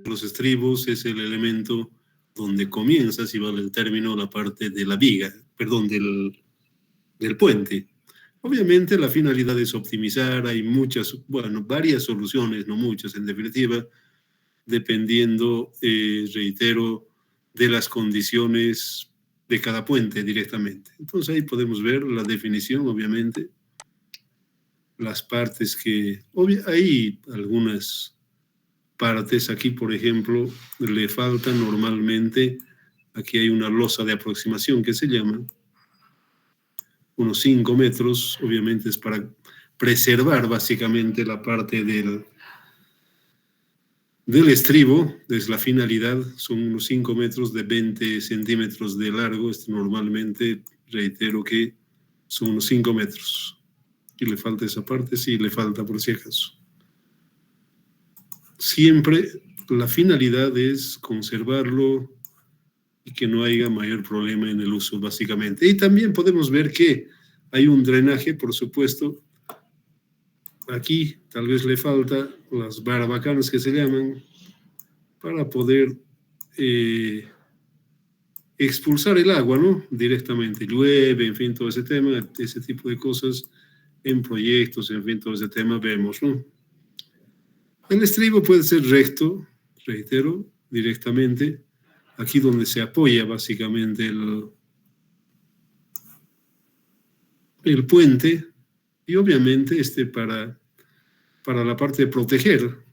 Los estribos es el elemento donde comienza, si vale el término, la parte de la viga, perdón, del puente. Obviamente la finalidad es optimizar, hay muchas, bueno, varias soluciones, no muchas en definitiva, dependiendo, reitero, de las condiciones de cada puente directamente. Entonces ahí podemos ver la definición, obviamente, las partes que, hay algunas partes aquí, por ejemplo, le falta normalmente, aquí hay una losa de aproximación que se llama, unos 5 metros, obviamente es para preservar básicamente la parte del estribo, es la finalidad, son unos 5 metros de 20 centímetros de largo, normalmente reitero que son unos 5 metros. Y le falta esa parte, sí, le falta por si acaso. Siempre la finalidad es conservarlo y que no haya mayor problema en el uso, básicamente. Y también podemos ver que hay un drenaje, por supuesto. Aquí tal vez le falta las barbacanas que se llaman para poder expulsar el agua, ¿no? Directamente. Llueve, en fin, todo ese tema, ese tipo de cosas en proyectos, en fin, todo ese tema vemos, ¿no? El estribo puede ser recto, reitero, directamente, aquí donde se apoya básicamente el puente, y obviamente para la parte de proteger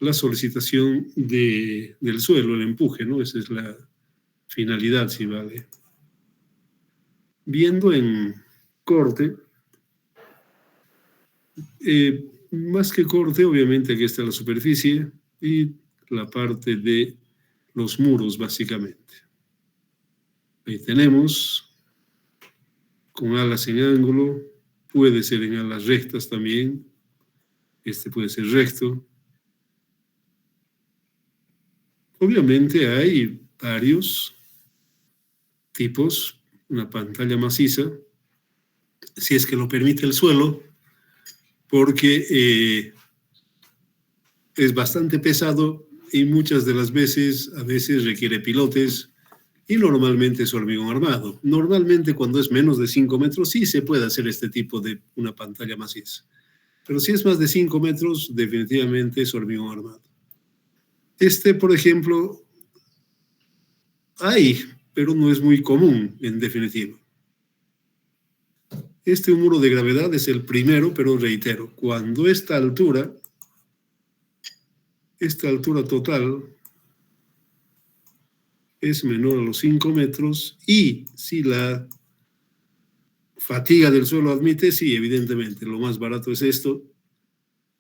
la solicitación del suelo, el empuje, ¿no? Esa es la finalidad, si vale. Viendo en corte, más que corte, obviamente aquí está la superficie y la parte de los muros, básicamente. Ahí tenemos, con alas en ángulo, puede ser en alas rectas también, este puede ser recto. Obviamente hay varios tipos, una pantalla maciza, si es que lo permite el suelo, porque es bastante pesado y muchas de las veces, a veces requiere pilotes y normalmente es hormigón armado. Normalmente cuando es menos de 5 metros sí se puede hacer este tipo de una pantalla maciza, pero si es más de 5 metros definitivamente es hormigón armado. Por ejemplo, hay, pero no es muy común en definitiva. Un muro de gravedad es el primero, pero reitero, cuando esta altura total es menor a los 5 metros y si la fatiga del suelo admite, sí, evidentemente, lo más barato es esto.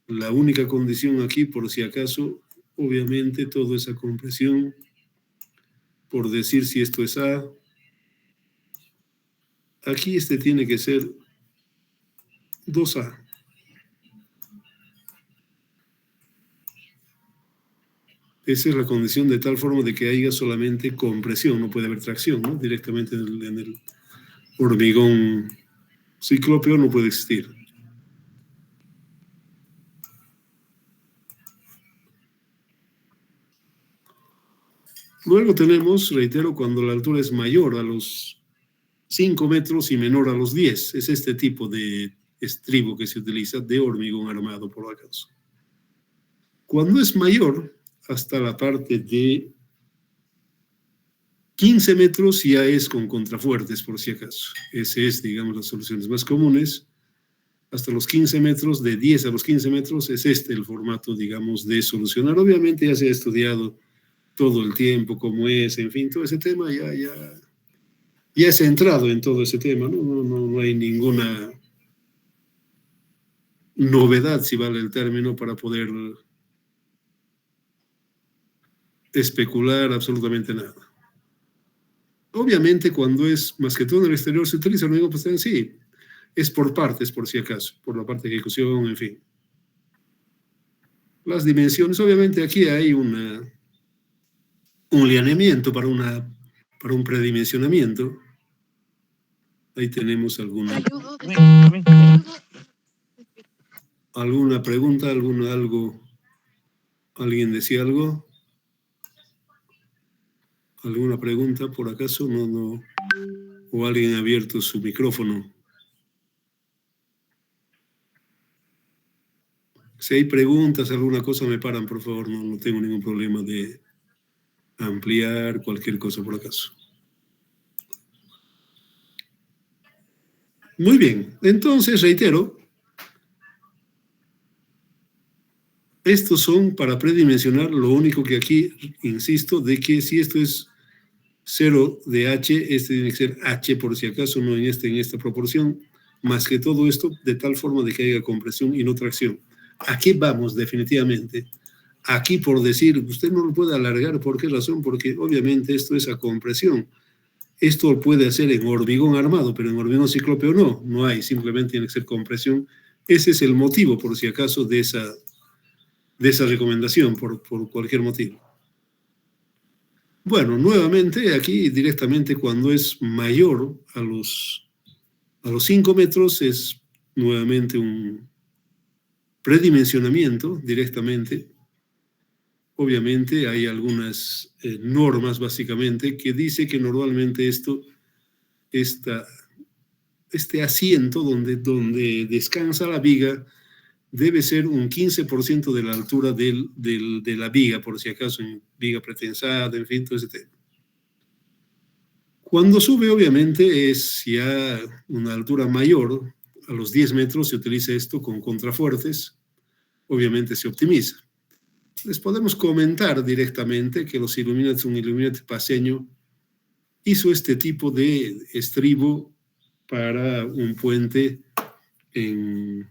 La única condición aquí, por si acaso, obviamente, toda esa compresión, por decir si esto es A, aquí tiene que ser 2A. Esa es la condición de tal forma de que haya solamente compresión, no puede haber tracción, ¿no? Directamente en el hormigón ciclópeo no puede existir. Luego tenemos, reitero, cuando la altura es mayor a los 5 metros y menor a los 10. Es este tipo de estribo que se utiliza de hormigón armado, por acaso. Cuando es mayor, hasta la parte de 15 metros ya es con contrafuertes, por si acaso. Ese es, digamos, las soluciones más comunes. Hasta los 15 metros, de 10 a los 15 metros, es el formato, digamos, de solucionar. Obviamente ya se ha estudiado todo el tiempo cómo es, en fin, todo ese tema ya he centrado en todo ese tema, no hay ninguna novedad, si vale el término, para poder especular absolutamente nada. Obviamente, cuando es más que todo en el exterior, se utiliza el hormigón posterior, sí, es por partes, por si acaso, por la parte de ejecución, en fin. Las dimensiones, obviamente aquí hay un lineamiento para un predimensionamiento. Ahí tenemos alguna pregunta, algo ¿Alguien decía algo? ¿Alguna pregunta por acaso? No. ¿O alguien ha abierto su micrófono? Si hay preguntas, alguna cosa, me paran, por favor. No tengo ningún problema de ampliar cualquier cosa por acaso. Muy bien, entonces reitero, estos son para predimensionar, lo único que aquí insisto, de que si esto es 0 de H, este tiene que ser H por si acaso, no en esta proporción, más que todo esto de tal forma de que haya compresión y no tracción. Aquí vamos definitivamente. Aquí por decir, usted no lo puede alargar, ¿por qué razón? Porque obviamente esto es a compresión. Esto lo puede hacer en hormigón armado, pero en hormigón ciclópeo no hay, simplemente tiene que ser compresión. Ese es el motivo, por si acaso, de esa recomendación, por cualquier motivo. Bueno, nuevamente aquí directamente cuando es mayor a los 5 metros es nuevamente un predimensionamiento directamente. Obviamente hay algunas normas básicamente que dice que normalmente este asiento donde descansa la viga debe ser un 15% de la altura de la viga, por si acaso, en viga pretensada, en fin, todo ese tema. Cuando sube, obviamente, es ya una altura mayor, a los 10 metros se utiliza esto con contrafuertes, obviamente se optimiza. Les podemos comentar directamente que los Illuminati, un Illuminati paseño, hizo este tipo de estribo para un puente en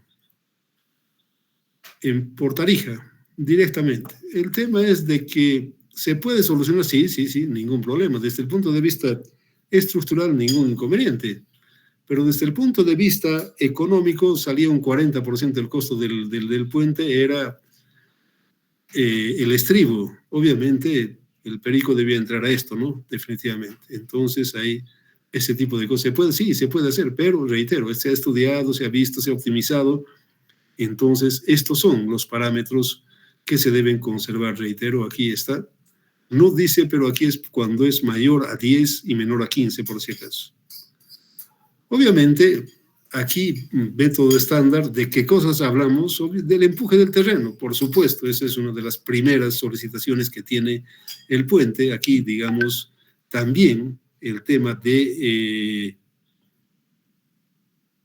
Portarija, directamente. El tema es de que se puede solucionar, sí, ningún problema. Desde el punto de vista estructural, ningún inconveniente. Pero desde el punto de vista económico, salía un 40% del costo del puente, era el estribo. Obviamente, el perico debía entrar a esto, ¿no? Definitivamente. Entonces, ahí, ese tipo de cosas. Se puede hacer, pero reitero, se ha estudiado, se ha visto, se ha optimizado. Entonces, estos son los parámetros que se deben conservar. Reitero, aquí está. No dice, pero aquí es cuando es mayor a 10 y menor a 15, por si acaso. Obviamente, aquí, método estándar, ¿de qué cosas hablamos? Del empuje del terreno, por supuesto. Esa es una de las primeras solicitaciones que tiene el puente. Aquí, digamos, también el tema del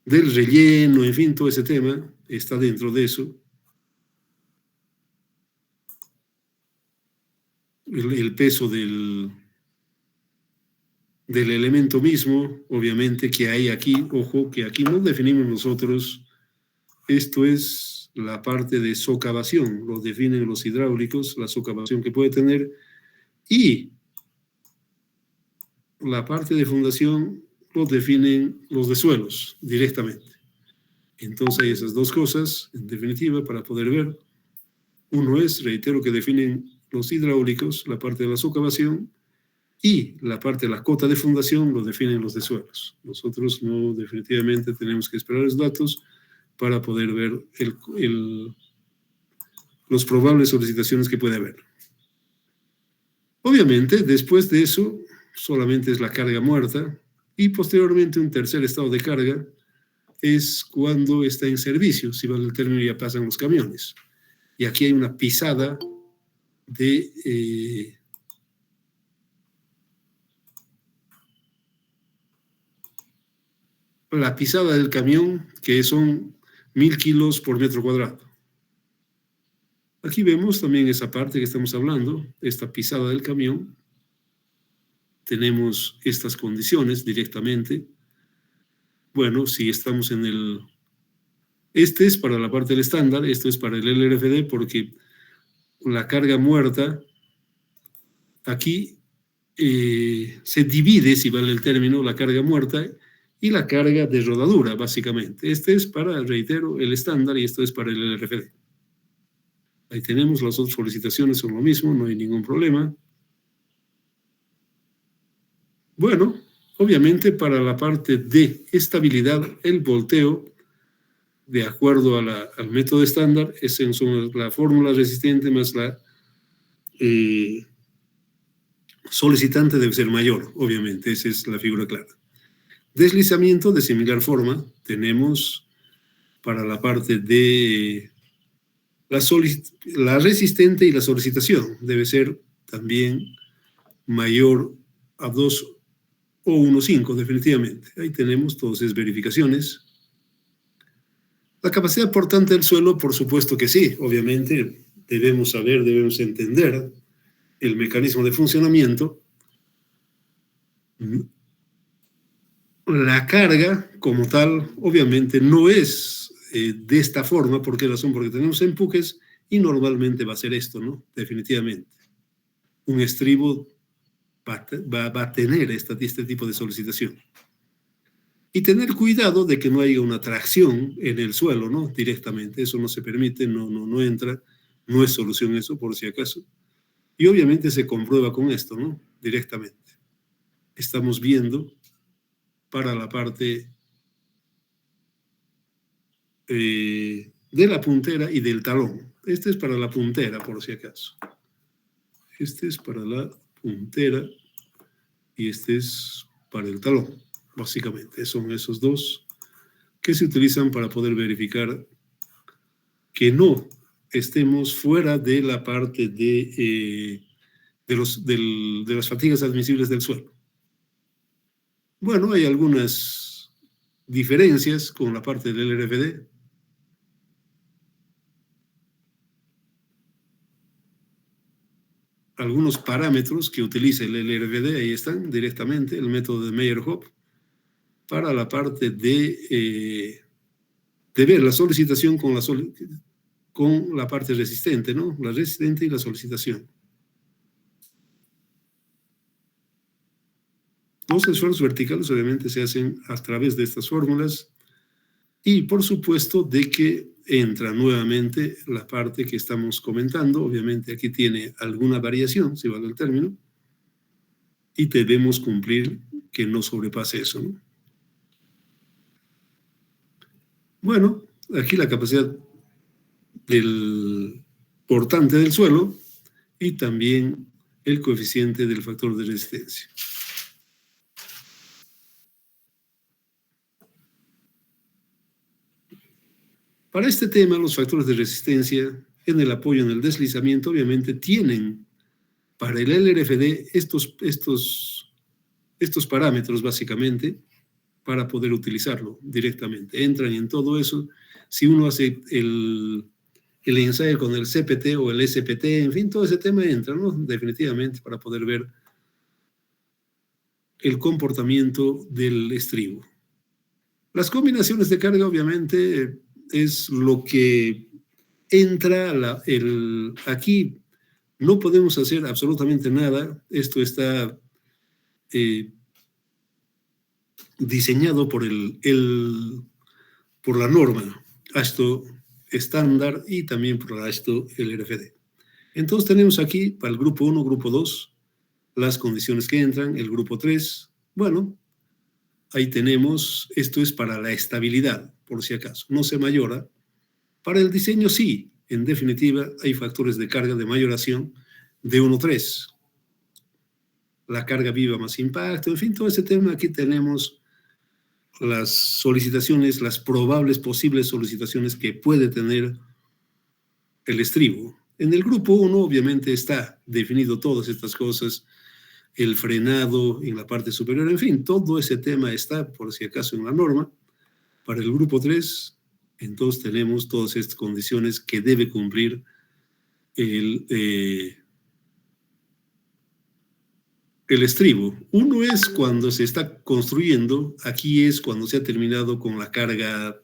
relleno, en fin, todo ese tema está dentro de eso. El peso del elemento mismo, obviamente que hay aquí, ojo, que aquí no definimos nosotros, esto es la parte de socavación, lo definen los hidráulicos, la socavación que puede tener, y la parte de fundación lo definen los de suelos directamente. Entonces hay esas dos cosas, en definitiva, para poder ver. Uno es, reitero, que definen los hidráulicos, la parte de la socavación, y la parte de la cota de fundación lo definen los de suelos. Nosotros no, definitivamente tenemos que esperar los datos para poder ver los probables solicitaciones que puede haber. Obviamente, después de eso, solamente es la carga muerta y posteriormente un tercer estado de carga es cuando está en servicio, si vale el término, ya pasan los camiones. Y aquí hay una pisada de la pisada del camión, que son 1000 kilos por metro cuadrado. Aquí vemos también esa parte que estamos hablando, esta pisada del camión. Tenemos estas condiciones directamente. Bueno, si estamos en el... Este es para la parte del estándar, esto es para el LRFD, porque la carga muerta aquí se divide, si vale el término, la carga muerta y la carga de rodadura, básicamente. Este es para, reitero, el estándar y esto es para el LRFD. Ahí tenemos, las otras solicitaciones son lo mismo, no hay ningún problema. Bueno, obviamente para la parte de estabilidad, el volteo de acuerdo al método estándar, son la fórmula resistente más la solicitante debe ser mayor, obviamente, esa es la figura clara. Deslizamiento de similar forma, tenemos para la parte de la resistente y la solicitación, debe ser también mayor a 2 o 1,5 definitivamente. Ahí tenemos todas esas verificaciones. La capacidad portante del suelo, por supuesto que sí, obviamente debemos saber, debemos entender el mecanismo de funcionamiento. La carga como tal, obviamente, no es de esta forma. ¿Por qué razón? Porque tenemos empujes y normalmente va a ser esto, ¿no? Definitivamente. Un estribo va a tener este tipo de solicitación. Y tener cuidado de que no haya una tracción en el suelo, ¿no? Directamente. Eso no se permite, no entra, no es solución eso, por si acaso. Y obviamente se comprueba con esto, ¿no? Directamente. Estamos viendo para la parte de la puntera y del talón. Este es para la puntera, por si acaso. Este es para la puntera y este es para el talón, básicamente. Son esos dos que se utilizan para poder verificar que no estemos fuera de la parte de las fatigas admisibles del suelo. Bueno, hay algunas diferencias con la parte del LRFD. Algunos parámetros que utiliza el LRFD, ahí están directamente, el método de Meyerhoff, para la parte de ver la solicitación con la parte resistente, ¿no? La resistente y la solicitación. Los esfuerzos verticales obviamente se hacen a través de estas fórmulas y por supuesto de que entra nuevamente la parte que estamos comentando. Obviamente aquí tiene alguna variación, si vale el término, y debemos cumplir que no sobrepase eso, ¿no? Bueno, aquí la capacidad del portante del suelo y también el coeficiente del factor de resistencia. Para este tema, los factores de resistencia en el apoyo en el deslizamiento obviamente tienen para el LRFD estos parámetros básicamente para poder utilizarlo directamente. Entran en todo eso. Si uno hace el ensayo con el CPT o el SPT, en fin, todo ese tema entra, ¿no? Definitivamente para poder ver el comportamiento del estribo. Las combinaciones de carga, obviamente, es lo que entra aquí. No podemos hacer absolutamente nada. Esto está diseñado por por la norma AASHTO estándar y también por la AASHTO LRFD. Entonces tenemos aquí para el grupo 1, grupo 2, las condiciones que entran, el grupo 3, bueno, ahí tenemos, esto es para la estabilidad, por si acaso, no se mayora. Para el diseño sí, en definitiva, hay factores de carga de mayoración de 1,3. La carga viva más impacto, en fin, todo ese tema. Aquí tenemos las solicitaciones, las probables posibles solicitaciones que puede tener el estribo. En el grupo 1 obviamente está definido todas estas cosas, el frenado en la parte superior, en fin, todo ese tema está por si acaso en la norma. Para el grupo 3, entonces tenemos todas estas condiciones que debe cumplir el estribo. Uno es cuando se está construyendo, aquí es cuando se ha terminado con la carga,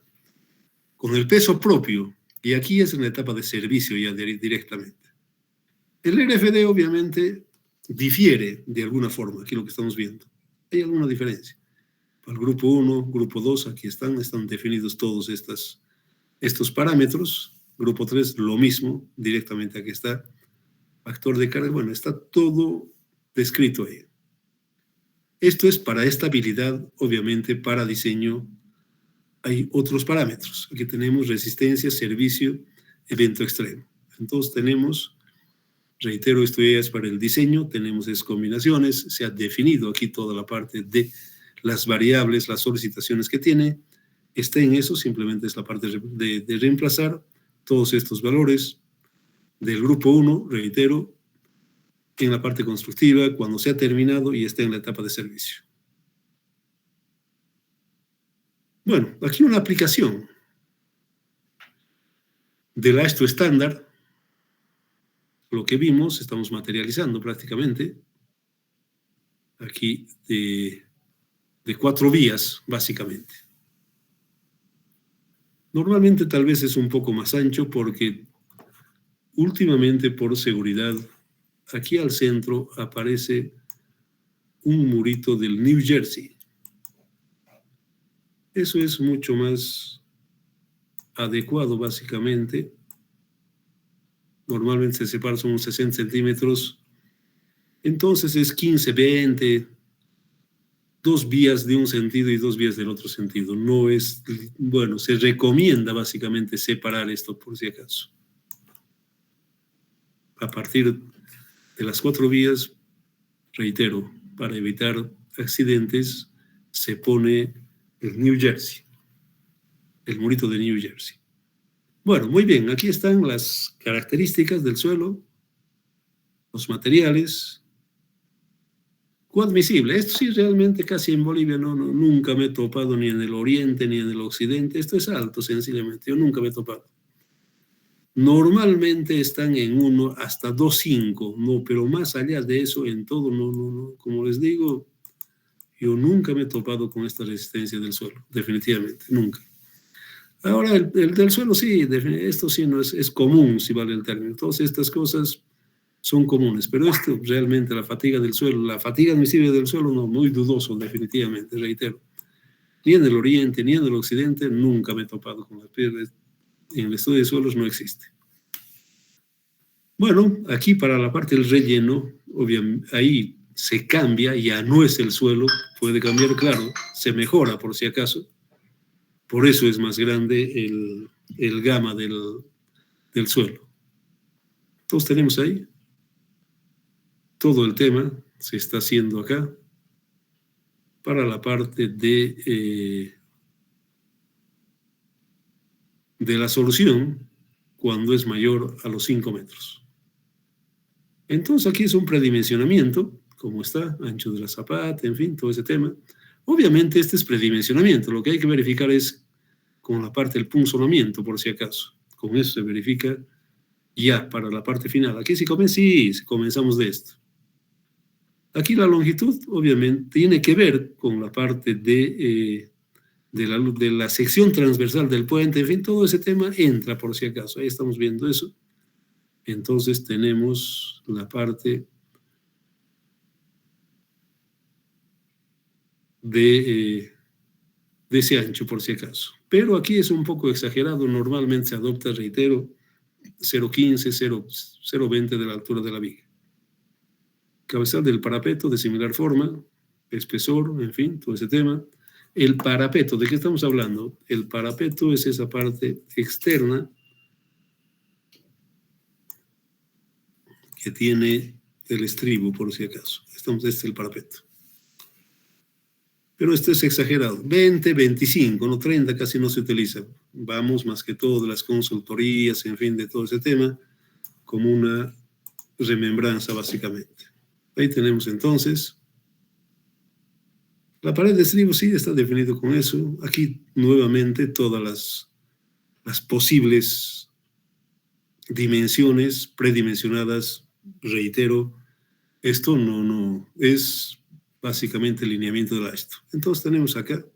con el peso propio, y aquí es en la etapa de servicio ya directamente. El RFD obviamente difiere de alguna forma, aquí lo que estamos viendo. Hay alguna diferencia. Para el grupo 1, grupo 2, aquí están definidos todos estos parámetros. Grupo 3, lo mismo, directamente aquí está. Factor de carga, bueno, está todo descrito ahí. Esto es para estabilidad, obviamente, para diseño hay otros parámetros. Aquí tenemos resistencia, servicio, evento extremo. Entonces tenemos, reitero, esto ya es para el diseño, tenemos esas combinaciones, se ha definido aquí toda la parte de las variables, las solicitaciones que tiene. Está en eso, simplemente es la parte de reemplazar todos estos valores del grupo 1, reitero, en la parte constructiva, cuando se ha terminado y está en la etapa de servicio. Bueno, aquí una aplicación del AESTO estándar, lo que vimos, estamos materializando prácticamente, aquí de 4 vías, básicamente. Normalmente tal vez es un poco más ancho porque últimamente por seguridad, aquí al centro aparece un murito del New Jersey. Eso es mucho más adecuado, básicamente. Normalmente se separa, son unos 60 centímetros. Entonces es 15, 20, 2 vías de un sentido y 2 vías del otro sentido. No es, bueno, se recomienda básicamente separar esto por si acaso. A partir de las 4 vías, reitero, para evitar accidentes, se pone el New Jersey, el murito de New Jersey. Bueno, muy bien, aquí están las características del suelo, los materiales, coadmisible. Esto sí, realmente casi en Bolivia nunca me he topado ni en el oriente ni en el occidente. Esto es alto, sencillamente, yo nunca me he topado. Normalmente están en 1 hasta 2,5, no, pero más allá de eso, en todo, no. Como les digo, yo nunca me he topado con esta resistencia del suelo, definitivamente, nunca. Ahora, el del suelo sí, esto sí no es común, si vale el término. Todas estas cosas son comunes, pero esto realmente, la fatiga del suelo, la fatiga admisible del suelo, no, muy dudoso, definitivamente, reitero. Ni en el oriente, ni en el occidente, nunca me he topado con las piedras. En el estudio de suelos no existe. Bueno, aquí para la parte del relleno, obviamente, ahí se cambia, ya no es el suelo, puede cambiar, claro, se mejora por si acaso. Por eso es más grande el gama del suelo. Entonces tenemos ahí todo el tema, se está haciendo acá, para la parte de la solución cuando es mayor a los 5 metros. Entonces aquí es un predimensionamiento, como está, ancho de la zapata, en fin, todo ese tema. Obviamente este es predimensionamiento, lo que hay que verificar es con la parte del punzonamiento, por si acaso. Con eso se verifica ya para la parte final. Aquí sí comenzamos de esto. Aquí la longitud, obviamente, tiene que ver con la parte de la sección transversal del puente, en fin, todo ese tema entra por si acaso. Ahí estamos viendo eso. Entonces tenemos la parte de ese ancho por si acaso. Pero aquí es un poco exagerado, normalmente se adopta, reitero, 0,15, 0,20 de la altura de la viga. Cabezal del parapeto de similar forma, espesor, en fin, todo ese tema. El parapeto, ¿de qué estamos hablando? El parapeto es esa parte externa que tiene el estribo, por si acaso. Este es el parapeto. Pero esto es exagerado. 20, 25, no 30, casi no se utiliza. Vamos más que todo de las consultorías, en fin, de todo ese tema, como una remembranza, básicamente. Ahí tenemos entonces la pared de estribo, sí, está definido con eso. Aquí nuevamente todas las posibles dimensiones predimensionadas, reitero, esto no es básicamente el lineamiento del AESTO. Entonces tenemos acá,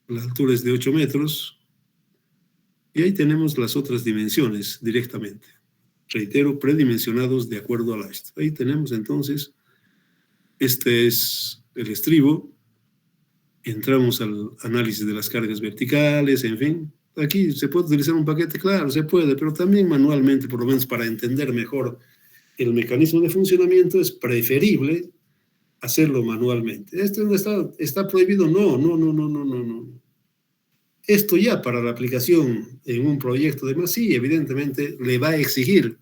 la altura es de 8 metros, y ahí tenemos las otras dimensiones directamente. Reitero, predimensionados de acuerdo al AESTO. Ahí tenemos entonces, este es el estribo, entramos al análisis de las cargas verticales, en fin. Aquí se puede utilizar un paquete, claro, se puede, pero también manualmente, por lo menos para entender mejor el mecanismo de funcionamiento, es preferible hacerlo manualmente. ¿Esto está prohibido? No. Esto ya para la aplicación en un proyecto de más, sí, evidentemente le va a exigir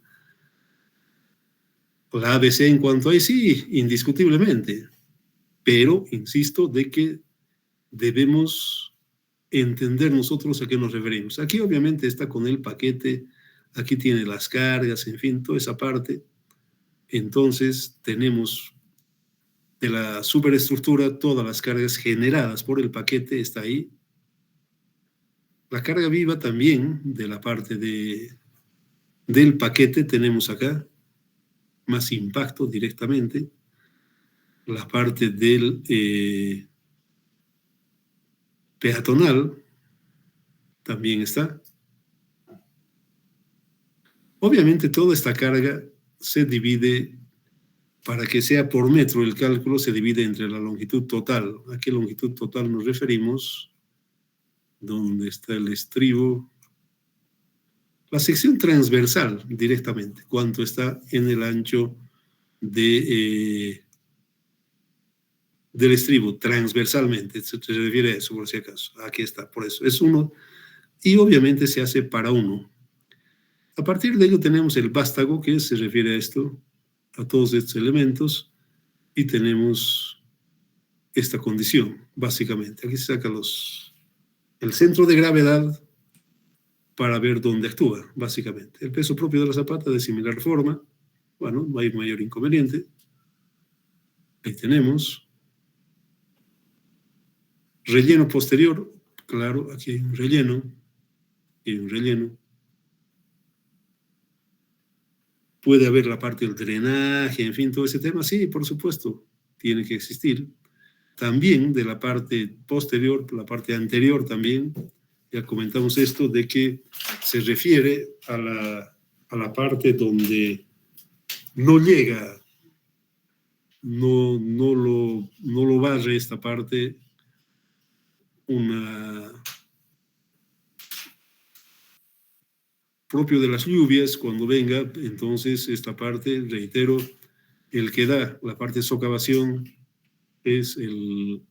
la ABC en cuanto a sí, indiscutiblemente. Pero insisto de que debemos entender nosotros a qué nos referimos. Aquí obviamente está con el paquete, aquí tiene las cargas, en fin, toda esa parte. Entonces tenemos de la superestructura todas las cargas generadas por el paquete, está ahí. La carga viva también de la parte del paquete tenemos acá, más impacto directamente. La parte del peatonal también está. Obviamente toda esta carga se divide, para que sea por metro el cálculo, se divide entre la longitud total. ¿A qué longitud total nos referimos? ¿Dónde está el estribo? La sección transversal directamente, cuánto está en el ancho del estribo transversalmente, se refiere a eso por si acaso. Aquí está, por eso es 1 y obviamente se hace para 1. A partir de ello tenemos el vástago, que se refiere a esto, a todos estos elementos, y tenemos esta condición, básicamente. Aquí se saca el centro de gravedad para ver dónde actúa, básicamente. El peso propio de la zapata de similar forma, bueno, no hay mayor inconveniente. Ahí tenemos. Relleno posterior, claro, aquí hay un relleno, y un relleno. Puede haber la parte del drenaje, en fin, todo ese tema, sí, por supuesto, tiene que existir. También de la parte posterior, la parte anterior también, ya comentamos esto, de que se refiere a la parte donde no llega, no lo barre esta parte, propio de las lluvias, cuando venga, entonces esta parte, reitero, el que da la parte de socavación es el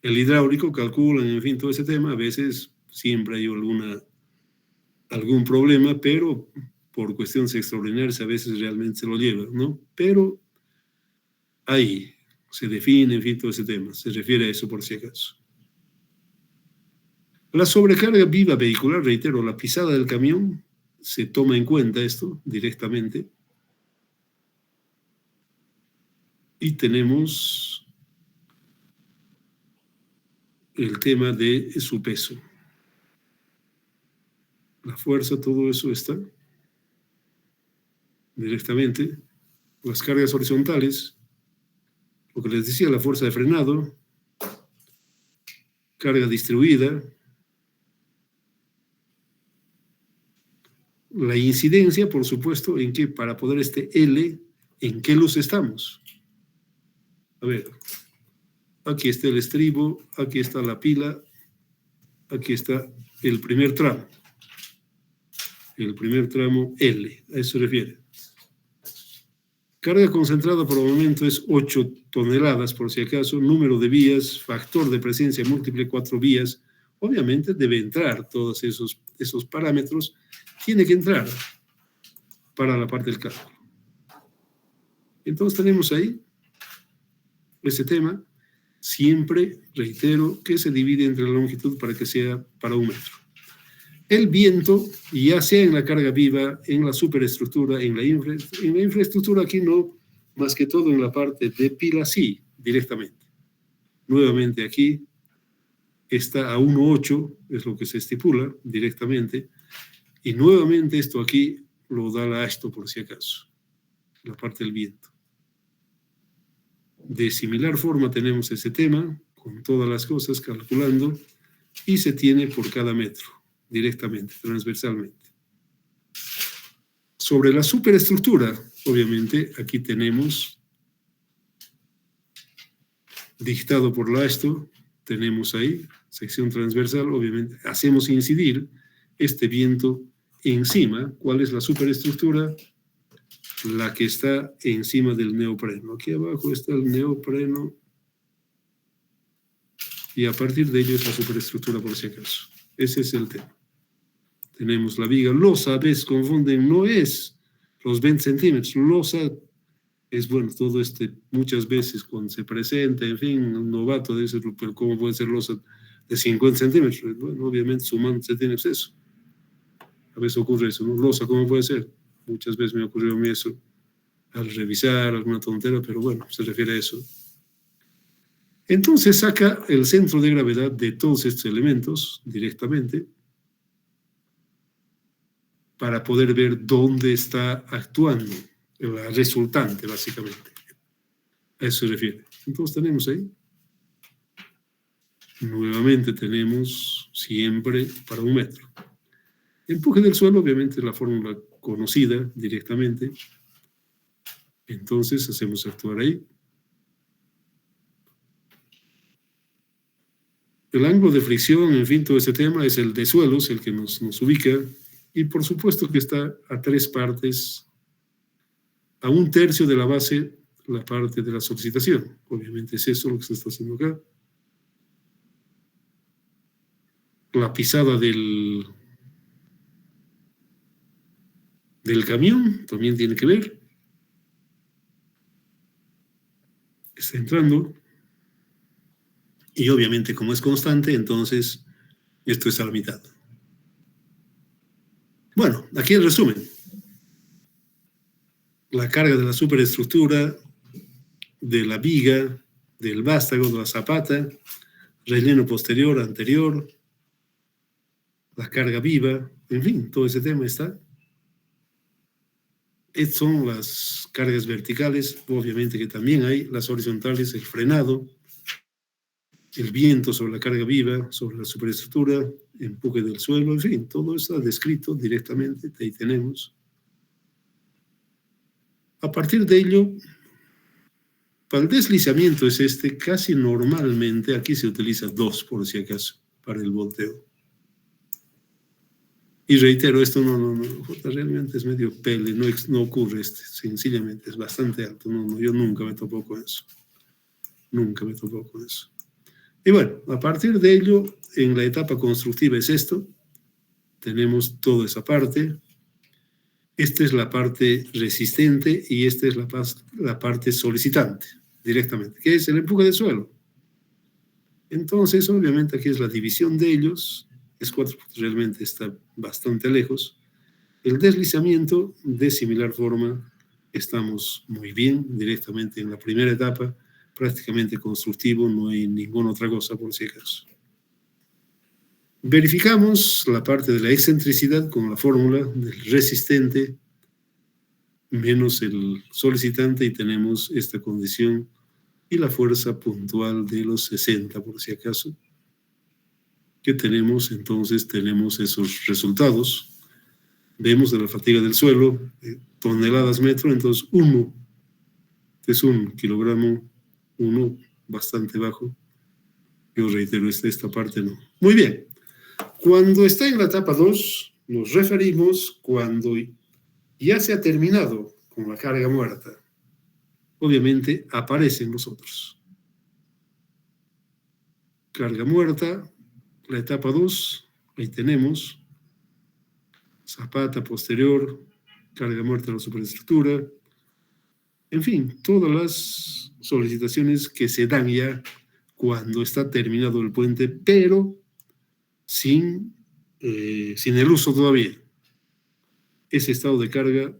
hidráulico, calculan, en fin, todo ese tema. A veces siempre hay algún problema, pero por cuestiones extraordinarias a veces realmente se lo lleva, ¿no? Pero ahí se define, en fin, todo ese tema. Se refiere a eso por si acaso. La sobrecarga viva vehicular, reitero, la pisada del camión, se toma en cuenta esto directamente. Y tenemos el tema de su peso. La fuerza, todo eso está directamente. Las cargas horizontales, lo que les decía, la fuerza de frenado, carga distribuida, la incidencia, por supuesto, en que para poder este L, ¿en qué luz estamos? A ver, aquí está el estribo, aquí está la pila, aquí está el primer tramo. El primer tramo L, a eso se refiere. Carga concentrada por el momento es 8 toneladas, por si acaso. Número de vías, factor de presencia múltiple, 4 vías. Obviamente debe entrar todos esos parámetros. Tiene que entrar para la parte del cálculo. Entonces tenemos ahí ese tema. Siempre, reitero, que se divide entre la longitud para que sea para 1 metro. El viento, ya sea en la carga viva, en la superestructura, en la infraestructura, aquí no, más que todo en la parte de pila, sí, directamente. Nuevamente aquí está a 1,8, es lo que se estipula directamente, y nuevamente esto aquí lo da la AASHTO por si acaso, la parte del viento. De similar forma tenemos ese tema, con todas las cosas calculando, y se tiene por cada metro, directamente, transversalmente. Sobre la superestructura, obviamente, aquí tenemos, dictado por la AASHTO, tenemos ahí, sección transversal, obviamente, hacemos incidir este viento encima. ¿Cuál es la superestructura? La que está encima del neopreno. Aquí abajo está el neopreno, y a partir de ello es la superestructura, por si acaso. Ese es el tema. Tenemos la viga losa, a veces confunden, no es los 20 centímetros, losa es, bueno, todo muchas veces cuando se presenta, en fin, un novato dice, pero ¿cómo puede ser losa de 50 centímetros? Bueno, obviamente sumando se tiene exceso. A veces ocurre eso, ¿no? Losa, ¿cómo puede ser? Muchas veces me ocurrió a mí eso al revisar alguna tontera, pero bueno, se refiere a eso. Entonces saca el centro de gravedad de todos estos elementos directamente para poder ver dónde está actuando la resultante, básicamente. A eso se refiere. Entonces tenemos ahí. Nuevamente tenemos siempre para 1 metro. Empuje del suelo, obviamente, la fórmula conocida directamente. Entonces hacemos actuar ahí. El ángulo de fricción, en fin, todo ese tema es el de suelos, el que nos ubica. Y por supuesto que está a 3 partes, a 1/3 de la base, la parte de la solicitación. Obviamente es eso lo que se está haciendo acá. La pisada del camión también tiene que ver. Está entrando. Y obviamente como es constante, entonces esto es a la mitad. Bueno, aquí el resumen. La carga de la superestructura, de la viga, del vástago, de la zapata, relleno posterior, anterior, la carga viva, en fin, todo ese tema está. Estas son las cargas verticales, obviamente que también hay, las horizontales, el frenado, el viento sobre la carga viva, sobre la superestructura, empuje del suelo, en fin, todo está descrito directamente, ahí tenemos. A partir de ello, para el deslizamiento es casi normalmente, aquí se utiliza 2 por si acaso, para el volteo. Y reitero, esto no, realmente es medio pele, no ocurre sencillamente, es bastante alto, yo nunca me topo con eso. Nunca me topó con eso. Y bueno, a partir de ello, en la etapa constructiva es esto. Tenemos toda esa parte. Esta es la parte resistente y esta es la parte solicitante, directamente, que es el empuje del suelo. Entonces, obviamente, aquí es la división de ellos. Es 4 porque realmente está bastante lejos. El deslizamiento, de similar forma, estamos muy bien, directamente en la primera etapa, prácticamente constructivo, no hay ninguna otra cosa por si acaso. Verificamos la parte de la excentricidad con la fórmula del resistente menos el solicitante y tenemos esta condición y la fuerza puntual de los 60 por si acaso. ¿Qué tenemos? Entonces tenemos esos resultados. Vemos de la fatiga del suelo, toneladas metro, entonces 1 es 1 kilogramo, 1 bastante bajo. Yo reitero, esta parte no. Muy bien. Cuando está en la etapa 2, nos referimos cuando ya se ha terminado con la carga muerta. Obviamente aparecen los otros. Carga muerta, la etapa 2, ahí tenemos. Zapata posterior, carga muerta de la superestructura. En fin, todas las solicitaciones que se dan ya cuando está terminado el puente, pero sin el uso todavía. Ese estado de carga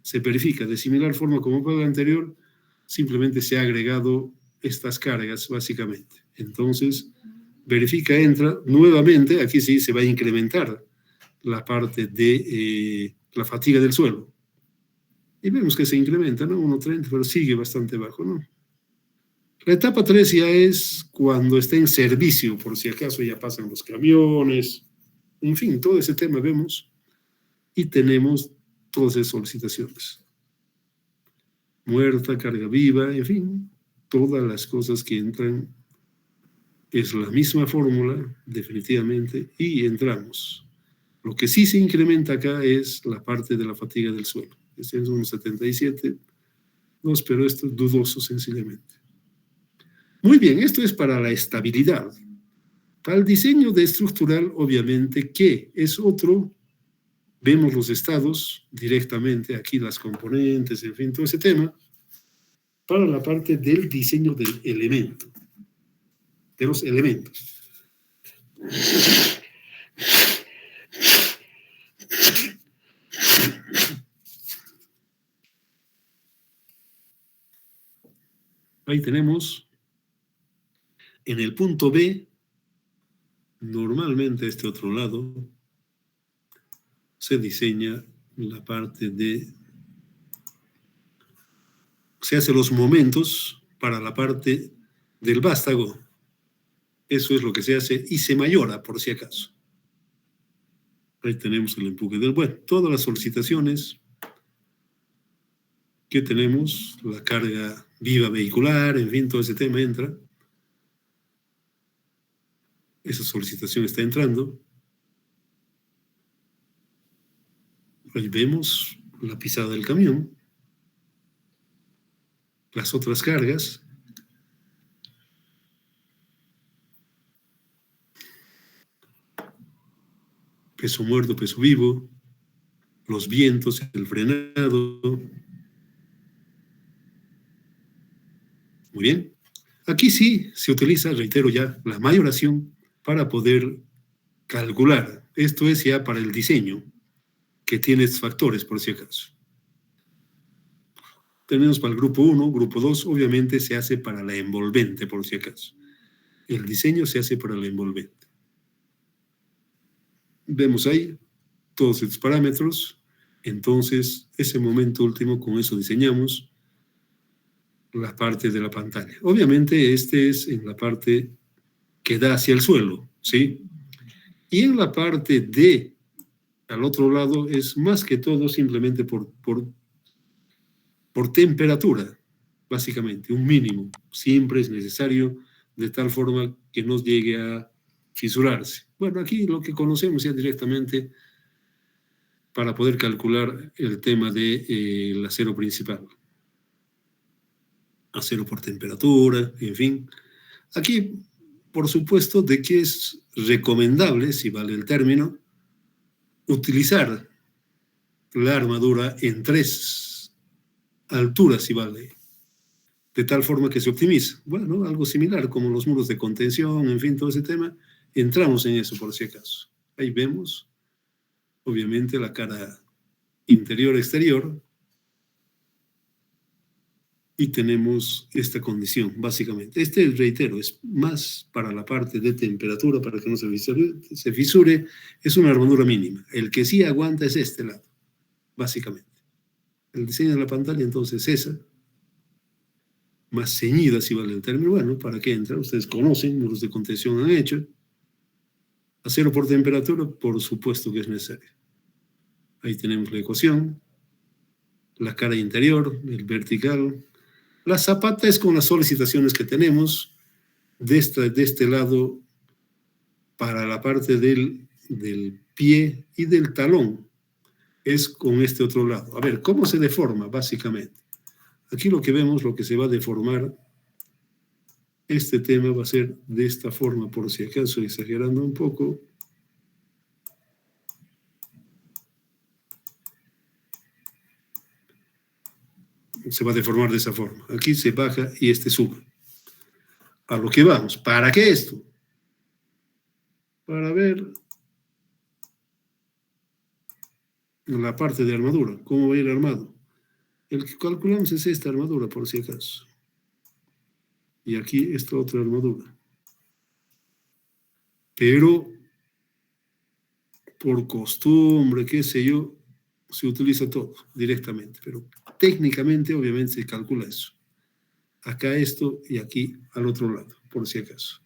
se verifica de similar forma como para el anterior, simplemente se ha agregado estas cargas básicamente. Entonces, verifica, entra, nuevamente, aquí sí se va a incrementar la parte de la fatiga del suelo. Y vemos que se incrementa, ¿no? 1.30, pero sigue bastante bajo, ¿no? La etapa 3 ya es cuando está en servicio, por si acaso ya pasan los camiones, en fin, todo ese tema vemos y tenemos todas esas solicitaciones. Muerta, carga viva, en fin, todas las cosas que entran es la misma fórmula, definitivamente, y entramos. Lo que sí se incrementa acá es la parte de la fatiga del suelo. Este es un 77, pero esto es dudoso sencillamente. Muy bien, esto es para la estabilidad. Para el diseño de estructural, obviamente, ¿qué? Es otro, vemos los estados directamente, aquí las componentes, en fin, todo ese tema, para la parte del diseño del elemento, de los elementos. Ahí tenemos, en el punto B, normalmente este otro lado, se diseña la parte de, se hace los momentos para la parte del vástago. Eso es lo que se hace y se mayora, por si acaso. Ahí tenemos el empuje del bueno. Todas las solicitaciones que tenemos, la carga viva vehicular, en fin, todo ese tema entra. Esa solicitación está entrando. Ahí vemos la pisada del camión, las otras cargas. Peso muerto, peso vivo, los vientos, el frenado. Muy bien. Aquí sí se utiliza, reitero ya, la mayoración para poder calcular. Esto es ya para el diseño, que tiene estos factores, por si acaso. Tenemos para el grupo 1, grupo 2, obviamente se hace para la envolvente, por si acaso. El diseño se hace para la envolvente. Vemos ahí todos estos parámetros. Entonces, ese momento último, con eso diseñamos la parte de la pantalla. Obviamente, este es en la parte que da hacia el suelo, ¿sí? Y en la parte de, al otro lado, es más que todo simplemente por temperatura, básicamente, un mínimo. Siempre es necesario de tal forma que no llegue a fisurarse. Bueno, aquí lo que conocemos ya directamente para poder calcular el tema del acero principal. Acero por temperatura, en fin. Aquí, por supuesto, de que es recomendable, si vale el término, utilizar la armadura en 3 alturas, si vale, de tal forma que se optimiza. Bueno, algo similar como los muros de contención, en fin, todo ese tema, entramos en eso por si acaso. Ahí vemos, obviamente, la cara interior-exterior, y tenemos esta condición, básicamente. Reitero, es más para la parte de temperatura, para que no se fisure, es una armadura mínima. El que sí aguanta es este lado, básicamente. El diseño de la pantalla, entonces, esa, más ceñida, si vale el término. Bueno, ¿para qué entra? Ustedes conocen, muros de contención han hecho. Acero por temperatura, por supuesto que es necesario. Ahí tenemos la ecuación, la cara interior, el vertical. La zapata es con las solicitaciones que tenemos de este lado para la parte del pie y del talón. Es con este otro lado. A ver, ¿cómo se deforma básicamente? Aquí lo que vemos, lo que se va a deformar, este tema va a ser de esta forma, por si acaso exagerando un poco. Se va a deformar de esa forma. Aquí se baja y este sube. A lo que vamos. ¿Para qué esto? Para ver la parte de armadura, cómo va a ir armado. El que calculamos es esta armadura, por si acaso. Y aquí esta otra armadura. Pero por costumbre, qué sé yo, se utiliza todo directamente. Pero técnicamente, obviamente, se calcula eso. Acá esto y aquí al otro lado, por si acaso.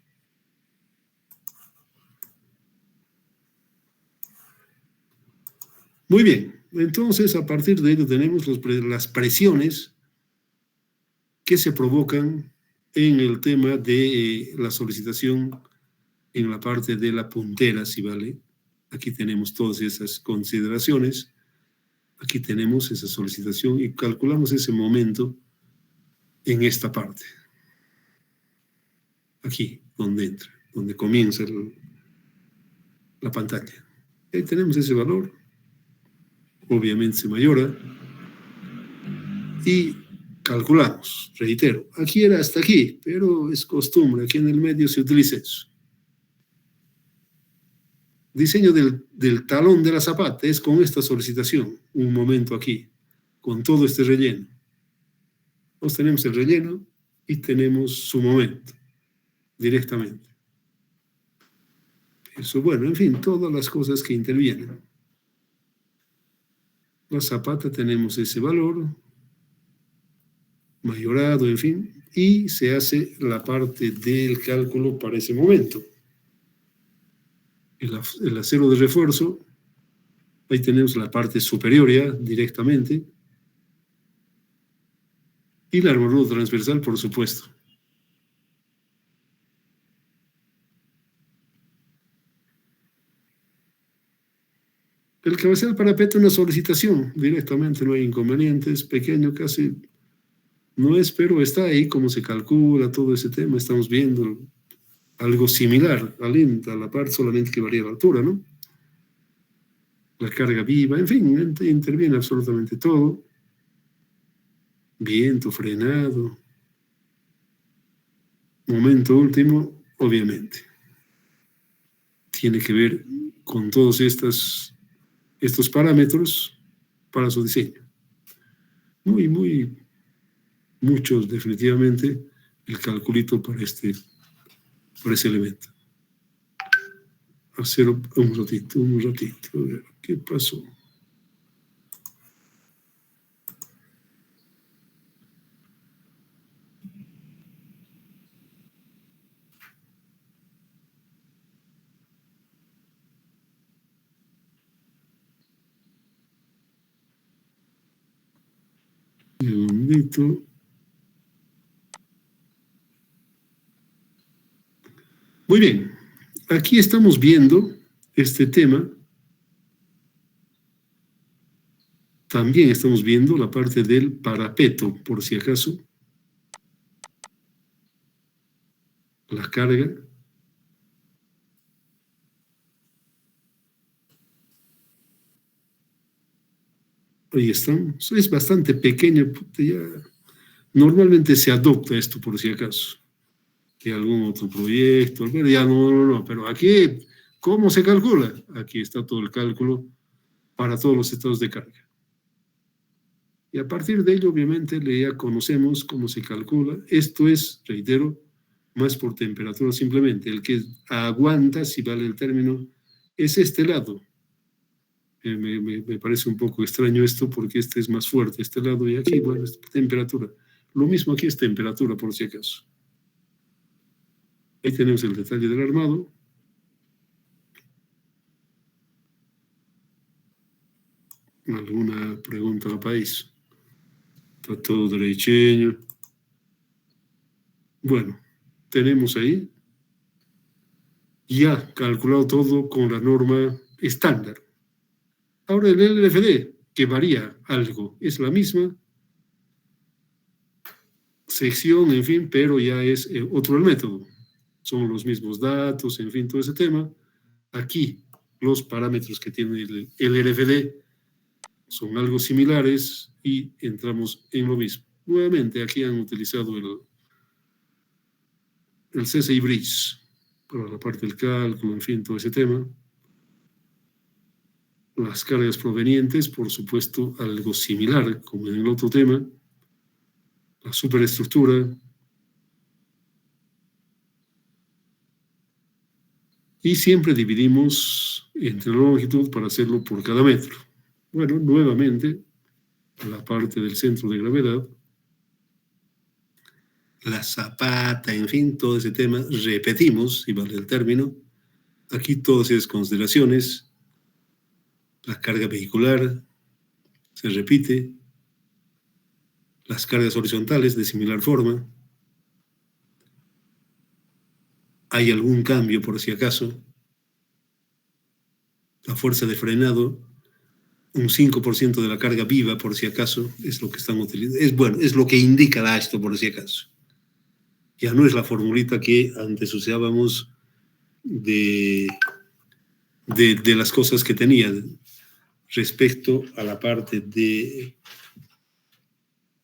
Muy bien. Entonces, a partir de ello tenemos las presiones que se provocan en el tema de la solicitación en la parte de la puntera, si vale. Aquí tenemos todas esas consideraciones. Aquí tenemos esa solicitación y calculamos ese momento en esta parte. Aquí, donde entra. donde comienza la pantalla. Ahí tenemos ese valor, obviamente se mayora, y calculamos, reitero, aquí era hasta aquí, pero es costumbre, aquí en el medio se utiliza eso. Diseño del talón de la zapata es con esta solicitación, un momento aquí, con todo este relleno. Nos tenemos el relleno y tenemos su momento, directamente. Eso, bueno, en fin, todas las cosas que intervienen. La zapata tenemos ese valor, mayorado, en fin, y se hace la parte del cálculo para ese momento. El acero de refuerzo, ahí tenemos la parte superior ya directamente, y la armadura transversal, por supuesto. El cabezal parapeto es una solicitación, directamente, no hay inconvenientes, pequeño casi, no es, pero está ahí como se calcula todo ese tema, estamos viendo algo similar a la par, solamente que varía la altura, ¿no? La carga viva, en fin, interviene absolutamente todo. Viento, frenado. Momento último, obviamente. Tiene que ver con todos estos parámetros para su diseño. Muchos definitivamente el calculito para ese elemento. Hacer un ratito, a ver, ¿qué pasó? Un segundito. Muy bien, aquí estamos viendo este tema. También estamos viendo la parte del parapeto, por si acaso. La carga. Ahí están. Es bastante pequeño. Ya. Normalmente se adopta esto, por si acaso. Que algún otro proyecto, pero ya no. Pero aquí, ¿cómo se calcula? Aquí está todo el cálculo para todos los estados de carga. Y a partir de ello, obviamente, ya conocemos cómo se calcula. Esto es, reitero, más por temperatura simplemente. El que aguanta, si vale el término, es este lado. Me parece un poco extraño esto porque este es más fuerte, este lado, y aquí, bueno, es temperatura. Lo mismo aquí es temperatura, por si acaso. Ahí tenemos el detalle del armado. ¿Alguna pregunta al país? Está todo derecheño. Bueno, tenemos ahí ya calculado todo con la norma estándar. Ahora el LFD, que varía algo, es la misma sección, en fin, pero ya es otro el método. Son los mismos datos, en fin, todo ese tema. Aquí los parámetros que tiene el LFD son algo similares y entramos en lo mismo. Nuevamente, aquí han utilizado el CSI Bridge para la parte del cálculo, en fin, todo ese tema. Las cargas provenientes, por supuesto, algo similar, como en el otro tema. La superestructura. Y siempre dividimos entre la longitud para hacerlo por cada metro. Bueno, nuevamente, la parte del centro de gravedad, la zapata, en fin, todo ese tema, repetimos, si vale el término, aquí todas esas consideraciones, la carga vehicular, se repite, las cargas horizontales de similar forma, hay algún cambio por si acaso, la fuerza de frenado, un 5% de la carga viva por si acaso, es lo que están utilizando, es lo que indica esto por si acaso. Ya no es la formulita que antes usábamos de las cosas que tenía respecto a la parte de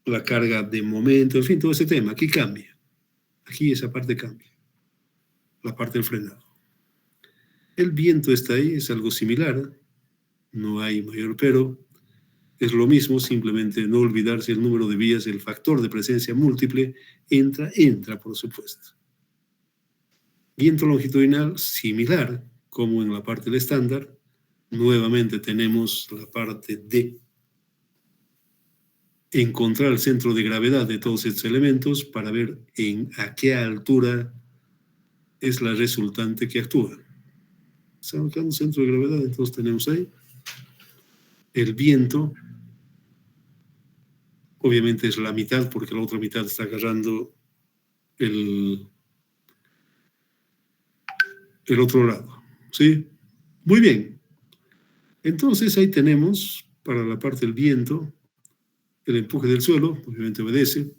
la carga de momento, en fin, todo ese tema. Aquí cambia. Aquí esa parte cambia. La parte del frenado. El viento está ahí, es algo similar. No hay mayor pero. Es lo mismo, simplemente no olvidarse el número de vías, el factor de presencia múltiple. Entra, por supuesto. Viento longitudinal, similar, como en la parte del estándar. Nuevamente tenemos la parte de encontrar el centro de gravedad de todos estos elementos para ver a qué altura es la resultante que actúa. Estamos buscando centro de gravedad, entonces tenemos ahí el viento. Obviamente es la mitad porque la otra mitad está agarrando el otro lado. ¿Sí? Muy bien. Entonces ahí tenemos para la parte del viento el empuje del suelo, obviamente obedece.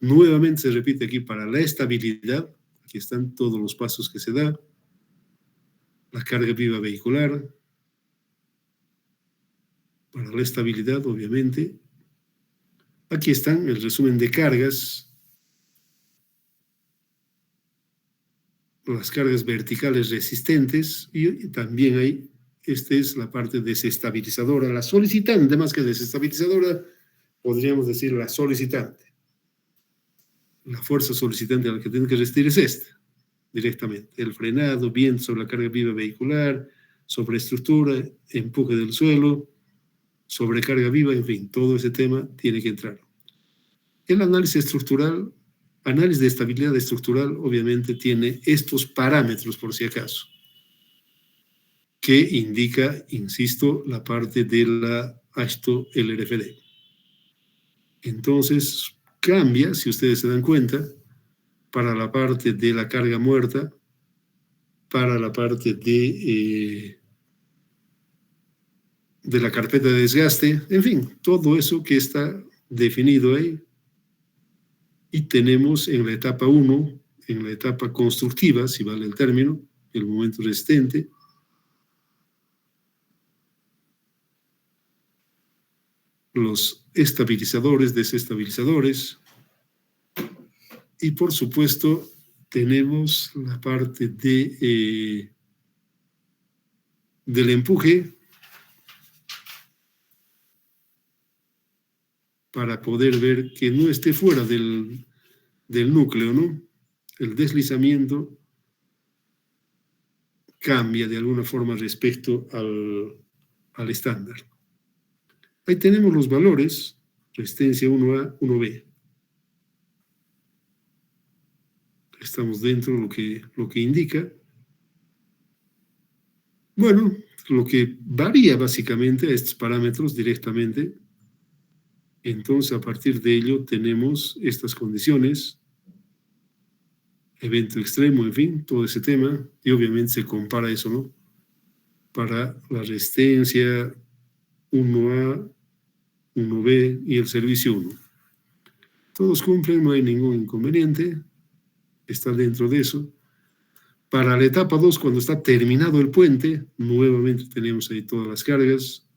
Nuevamente se repite aquí para la estabilidad. Aquí están todos los pasos que se da. La carga viva vehicular. Para la estabilidad, obviamente. Aquí están el resumen de cargas. Las cargas verticales resistentes. Y también hay, esta es la parte desestabilizadora. La solicitante, más que desestabilizadora, podríamos decir la solicitante. La fuerza solicitante a la que tiene que resistir es esta, directamente. El frenado, viento sobre la carga viva vehicular, sobreestructura, empuje del suelo, sobrecarga viva, en fin, todo ese tema tiene que entrar. El análisis estructural, análisis de estabilidad estructural, obviamente tiene estos parámetros, por si acaso, que indica, insisto, la parte de la AASHTO LRFD. Entonces, cambia, si ustedes se dan cuenta, para la parte de la carga muerta, para la parte de la carpeta de desgaste, en fin, todo eso que está definido ahí. Y tenemos en la etapa 1, en la etapa constructiva, si vale el término, el momento resistente, los estabilizadores, desestabilizadores, y por supuesto tenemos la parte del empuje para poder ver que no esté fuera del núcleo, ¿no? El deslizamiento cambia de alguna forma respecto al estándar. Ahí tenemos los valores, resistencia 1A, 1B. Estamos dentro de lo que indica. Bueno, lo que varía básicamente a estos parámetros directamente. Entonces, a partir de ello tenemos estas condiciones, evento extremo, en fin, todo ese tema, y obviamente se compara eso, ¿no? Para la resistencia 1A, 1B y el servicio 1. Todos cumplen, no hay ningún inconveniente, está dentro de eso. Para la etapa 2, cuando está terminado el puente, nuevamente tenemos ahí todas las cargas,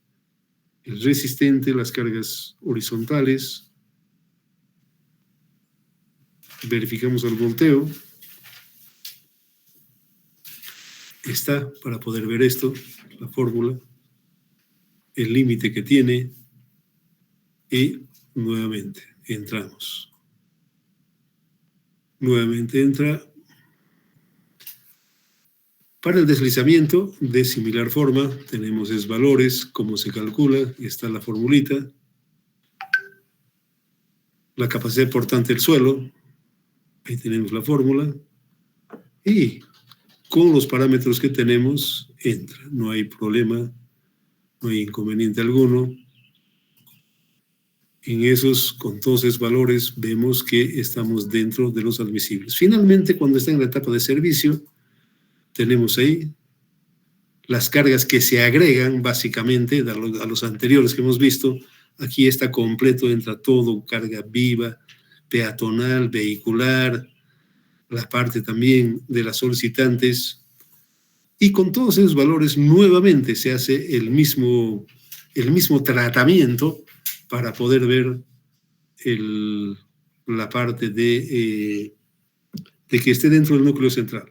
el resistente, las cargas horizontales, verificamos el volteo, está para poder ver esto, la fórmula, el límite que tiene y nuevamente entramos. Nuevamente entra. Para el deslizamiento, de similar forma, tenemos esos valores, cómo se calcula, y está la formulita. La capacidad portante del suelo, ahí tenemos la fórmula. Y con los parámetros que tenemos, entra. No hay problema, no hay inconveniente alguno. En esos, con todos esos valores, vemos que estamos dentro de los admisibles. Finalmente, cuando está en la etapa de servicio, tenemos ahí las cargas que se agregan básicamente a los anteriores que hemos visto. Aquí está completo, entra todo, carga viva, peatonal, vehicular, la parte también de las solicitantes, Y con todos esos valores nuevamente se hace el mismo tratamiento para poder ver la parte de que esté dentro del núcleo central.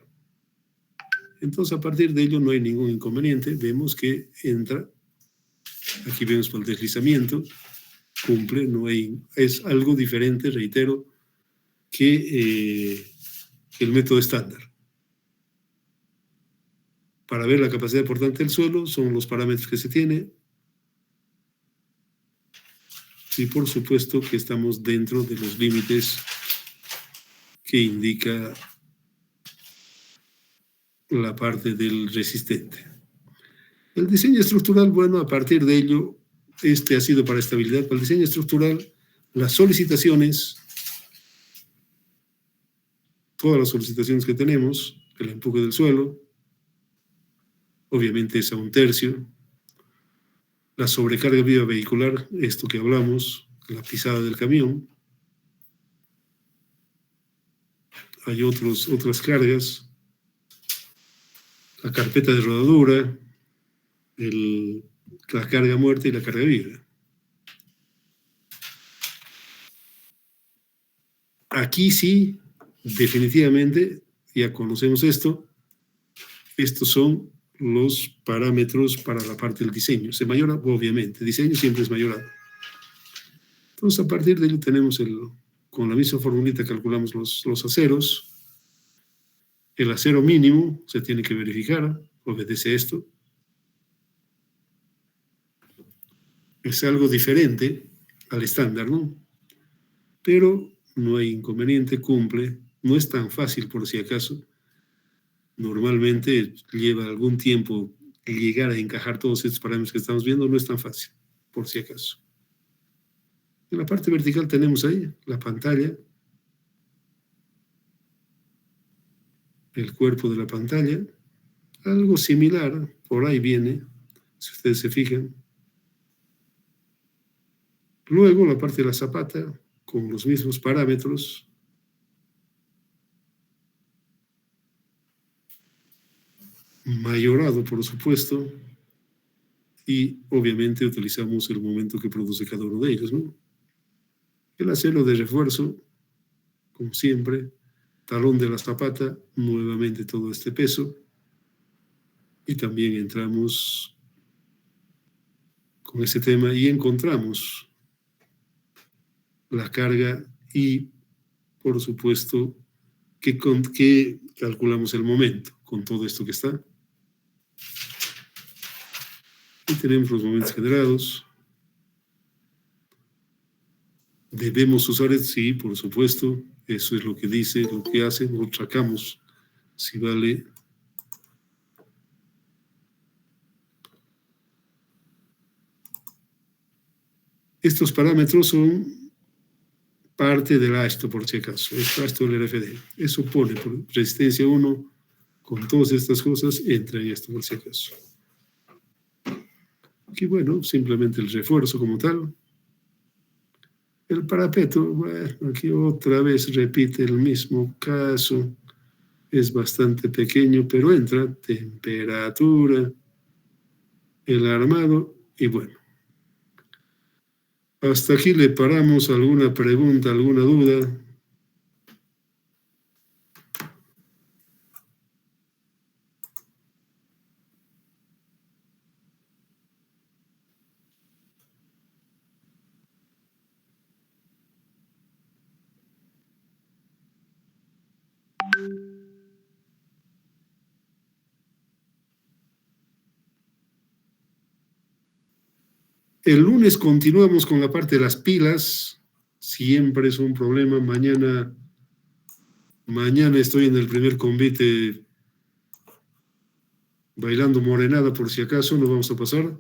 Entonces, a partir de ello no hay ningún inconveniente. Vemos que entra. Aquí vemos por el deslizamiento. Cumple, no hay, es algo diferente, reitero, que el método estándar. Para ver la capacidad portante del suelo son los parámetros que se tiene. Y por supuesto que estamos dentro de los límites que indica la parte del resistente. El diseño estructural, bueno, a partir de ello, este ha sido para estabilidad. Para el diseño estructural, las solicitaciones, todas las solicitaciones que tenemos, el empuje del suelo, obviamente es a 1/3, la sobrecarga viva vehicular, esto que hablamos, la pisada del camión, hay otras cargas, la carpeta de rodadura, la carga muerta y la carga viva. Aquí sí, definitivamente, ya conocemos esto, estos son los parámetros para la parte del diseño. Se mayora, obviamente, diseño siempre es mayorado. Entonces, a partir de ello tenemos con la misma formulita calculamos los aceros. El acero mínimo se tiene que verificar, obedece esto. Es algo diferente al estándar, ¿no? Pero no hay inconveniente, cumple. No es tan fácil, por si acaso. Normalmente lleva algún tiempo llegar a encajar todos estos parámetros que estamos viendo. No es tan fácil, por si acaso. En la parte vertical tenemos ahí la pantalla, el cuerpo de la pantalla, algo similar, por ahí viene, si ustedes se fijan. Luego la parte de la zapata, con los mismos parámetros. Mayorado, por supuesto, y obviamente utilizamos el momento que produce cada uno de ellos, ¿no? El acero de refuerzo, como siempre, talón de la zapata, nuevamente todo este peso, y también entramos con este tema y encontramos la carga y, por supuesto, que calculamos el momento con todo esto que está. Y tenemos los momentos generados. ¿Debemos usar esto? Sí, por supuesto. Eso es lo que dice, lo que hace. Lo sacamos si vale. Estos parámetros son parte del ASTO, por si acaso. Es ASTO del RFD. Eso pone por resistencia 1, con todas estas cosas, entra en esto, por si acaso. Aquí, bueno, simplemente el refuerzo como tal. El parapeto, bueno, aquí otra vez repite el mismo caso. Es bastante pequeño, pero entra temperatura, el armado y bueno. Hasta aquí le paramos. ¿Alguna pregunta, alguna duda? El lunes continuamos con la parte de las pilas. Siempre es un problema. Mañana estoy en el primer convite bailando morenada, por si acaso, nos vamos a pasar.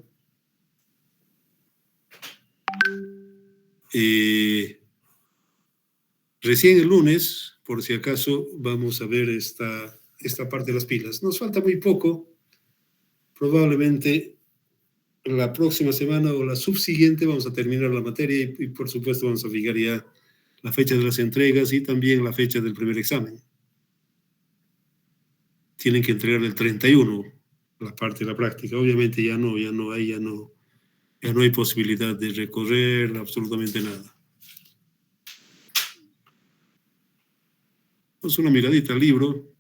Recién el lunes, por si acaso, vamos a ver esta parte de las pilas. Nos falta muy poco. Probablemente la próxima semana o la subsiguiente vamos a terminar la materia y por supuesto vamos a fijar ya la fecha de las entregas y también la fecha del primer examen. Tienen que entregar el 31 la parte de la práctica. Obviamente ya no hay posibilidad de recorrer absolutamente nada. Pues una miradita al libro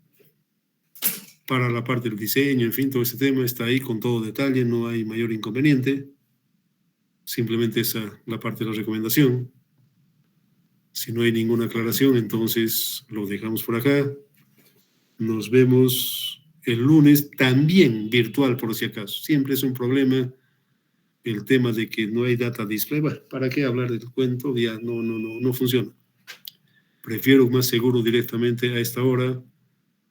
para la parte del diseño, en fin, todo ese tema está ahí con todo detalle, no hay mayor inconveniente. Simplemente esa la parte de la recomendación. Si no hay ninguna aclaración, entonces lo dejamos por acá. Nos vemos el lunes, también virtual por si acaso. Siempre es un problema el tema de que no hay data display. Bueno, ¿para qué hablar del cuento? Ya no funciona. Prefiero más seguro directamente a esta hora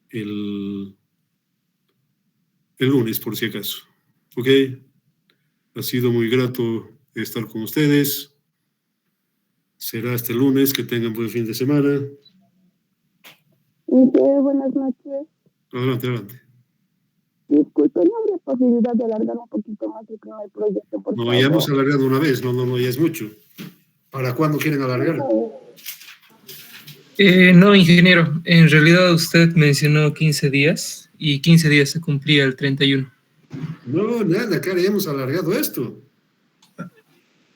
el lunes por si acaso. ¿Ok? Ha sido muy grato estar con ustedes. Será hasta el lunes. Que tengan buen fin de semana. Buenas noches. Adelante. Disculpe, ¿no habría posibilidad de alargar un poquito más el primer proyecto, por favor? No, ya hemos alargado una vez. No, ya es mucho. ¿Para cuándo quieren alargar? No, ingeniero. En realidad usted mencionó 15 días y 15 días se cumplía el 31. No, nada, acá ya hemos alargado esto.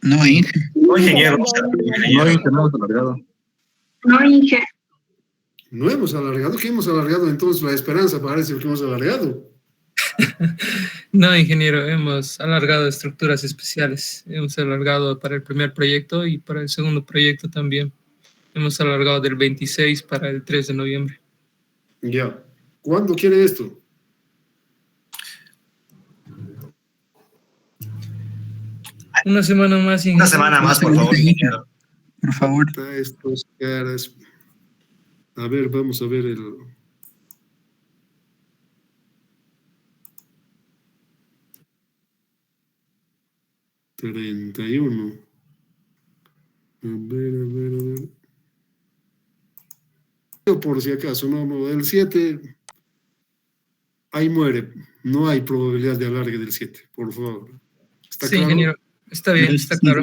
No, Inge. No, ingeniero. No hemos alargado. No, Inge. No hemos alargado. ¿Qué hemos alargado? Entonces la esperanza parece que hemos alargado. No, ingeniero, hemos alargado estructuras especiales. Hemos alargado para el primer proyecto y para el segundo proyecto también. Hemos alargado del 26 para el 3 de noviembre. Ya. ¿Cuándo quiere esto? Una semana más, ingeniero. Una semana más, por favor, ingeniero. Por favor. Estos caras. A ver, vamos a ver el... ...31... A ver... Por si acaso, no, el 7... Ahí muere. No hay probabilidad de alargue del 7, por favor. ¿Está Sí, claro? ingeniero. Está bien, está claro.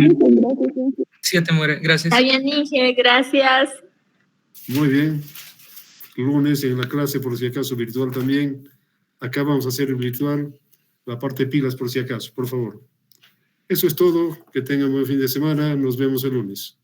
7 muere. Gracias. Está bien, Inge, gracias. Muy bien. Lunes en la clase, por si acaso, virtual también. Acá vamos a hacer el virtual. La parte de pilas, por si acaso, por favor. Eso es todo. Que tengan buen fin de semana. Nos vemos el lunes.